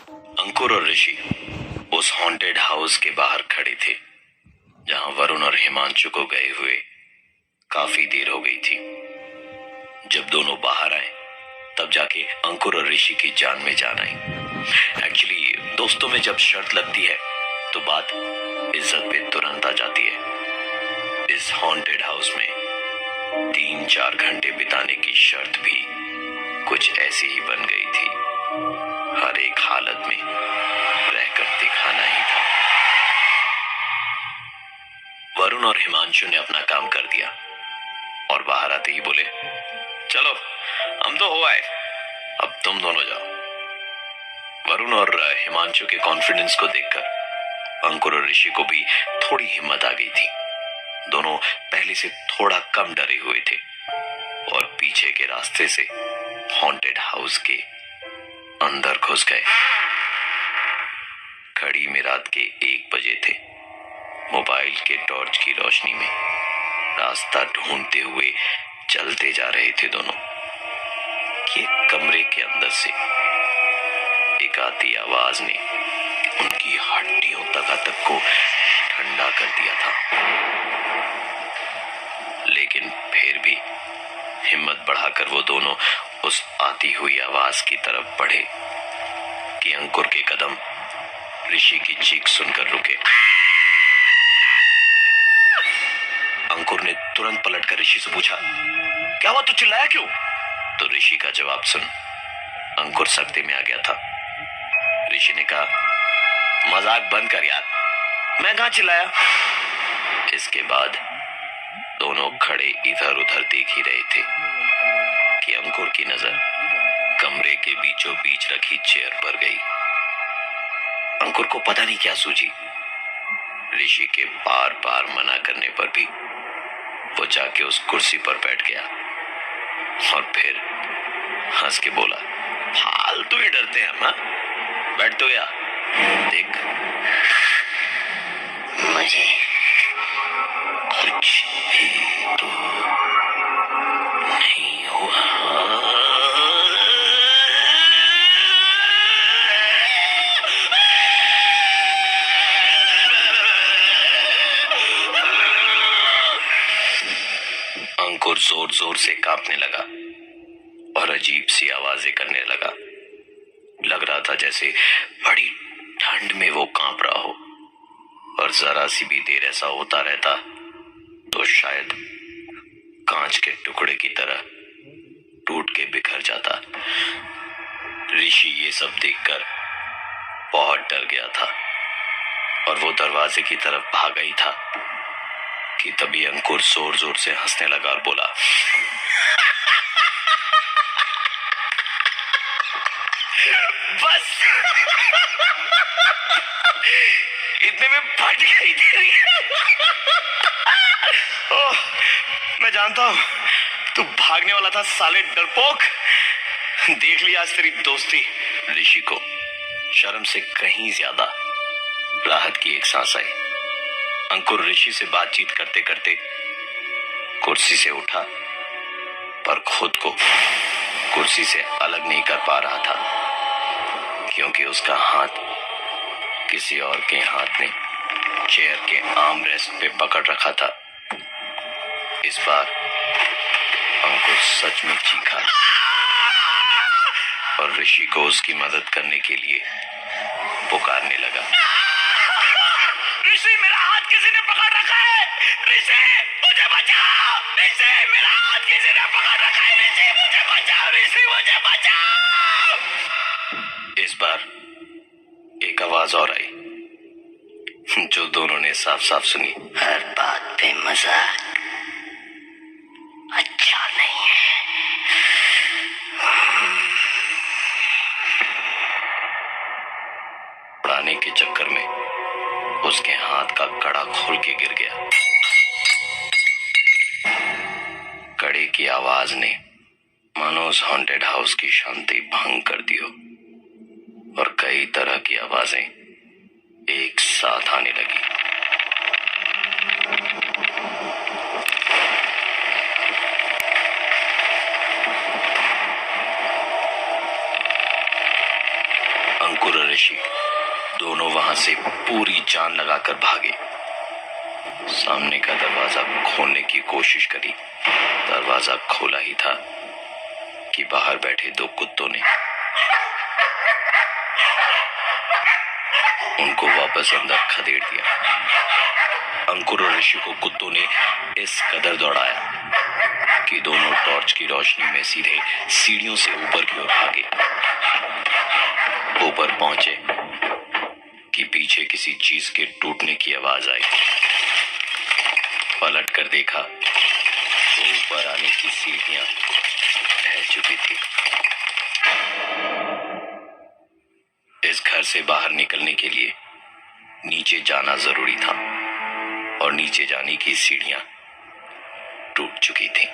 अंकुर और ऋषि उस haunted house के बाहर खड़े थे जहां वरुण और हिमांशु को गए हुए काफी देर हो गई थी। जब दोनों बाहर आए तब जाके अंकुर और ऋषि की जान में जान आई। एक्चुअली दोस्तों में जब शर्त लगती है तो बात इज्जत पे तुरंत आ जाती है। इस हॉन्टेड हाउस में 3-4 घंटे बिताने की शर्त भी कुछ ऐसी ही बन गई थी। हर एक हालत में रहकर दिखाना ही था। वरुण और हिमांशु ने अपना काम कर दिया और बाहर आते ही बोले, चलो हम तो हो आए, अब तुम दोनों जाओ। वरुण और हिमांशु के कॉन्फिडेंस को देखकर अंकुर और ऋषि को भी थोड़ी हिम्मत आ गई थी। दोनों पहले से थोड़ा कम डरे हुए थे और पीछे के रास्ते से हॉन्टेड हाउस के अंदर घुस गए। घड़ी में रात के 1 बजे थे। मोबाइल के टॉर्च की रोशनी में रास्ता ढूंढते हुए चलते जा रहे थे दोनों कि कमरे के अंदर से एक आती आवाज ने उनकी हड्डियों तक को ठंडा कर दिया था। लेकिन फिर भी हिम्मत बढ़ाकर वो दोनों उस आती हुई आवाज की तरफ बढ़े कि अंकुर के कदम ऋषि की चीख सुनकर रुके। अंकुर ने तुरंत पलटकर ऋषि से पूछा, क्या हुआ, तू चिल्लाया क्यों? तो ऋषि का जवाब सुन अंकुर सकते में आ गया था। ऋषि ने कहा, मजाक बंद कर यार, मैं कहां चिल्लाया। इसके बाद दोनों खड़े इधर उधर देख ही रहे थे कि अंकुर की नजर कमरे के बीचों बीच रखी चेयर पर गई। अंकुर को पता नहीं क्या सूझी। ऋषि के बार बार मना करने पर भी वो जाके उस कुर्सी पर बैठ गया और फिर हंस के बोला, फालतू ही डरते हैं हम, बैठ तो गया, देख मुझे कुछ भी तो नहीं हुआ। अंकुर जोर जोर से कांपने लगा और अजीब सी आवाजें करने लगा। लग रहा था जैसे बड़ी ठंड में वो कांप रहा हो और जरा सी भी देर ऐसा होता रहता तो शायद कांच के टुकड़े की तरह टूट के बिखर जाता। ऋषि ये सब देखकर बहुत डर गया था और वो दरवाजे की तरफ भागा ही था कि तभी अंकुर जोर जोर से हंसने लगा और बोला, बस इतने में फट गई तेरी। ओह, मैं जानता हूं तू भागने वाला था साले डरपोक, देख लिया आज तेरी दोस्ती। ऋषि को शर्म से कहीं ज्यादा राहत की एक सांस आई। अंकुर ऋषि से बातचीत करते करते कुर्सी से उठा पर खुद को कुर्सी से अलग नहीं कर पा रहा था क्योंकि उसका हाथ किसी और के हाथ ने चेयर के आर्म रेस्ट पे पकड़ रखा था। इस बार अंकुर सच में चीखा और ऋषि को उसकी मदद करने के लिए पुकारने लगा, ऋषि मेरा हाथ किसी ने पकड़ रखा है, ऋषि मुझे बचाओ, ऋषि मेरा हाथ किसी ने पकड़ रखा है, ऋषि मुझे बचाओ, ऋषि मुझे बचाओ। इस बार एक आवाज और आई जो दोनों ने साफ साफ सुनी, हर बात पे मजाक अच्छा नहीं है। उड़ाने के चक्कर में उसके हाथ का कड़ा खोल के गिर गया। कड़े की आवाज ने मानो उस हॉन्टेड हाउस की शांति भंग कर दी हो और कई तरह की आवाजें एक साथ आने लगी। अंकुर और ऋषि दोनों वहां से पूरी जान लगाकर भागे। सामने का दरवाजा खोलने की कोशिश करी। दरवाजा खोला ही था कि बाहर बैठे दो कुत्तों ने उनको वापस अंदर खदेड़ दिया। अंकुर और ऋषि को कुत्तों ने इस कदर दौड़ाया कि दोनों टॉर्च की रोशनी में सीधे सीढ़ियों से ऊपर की ओर भागे। ऊपर पहुंचे कि पीछे किसी चीज के टूटने की आवाज आई। पलट कर देखा तो ऊपर आने की सीढ़ियां ढह चुकी थी। इस घर से बाहर निकलने के लिए नीचे जाना जरूरी था और नीचे जाने की सीढ़ियां टूट चुकी थी।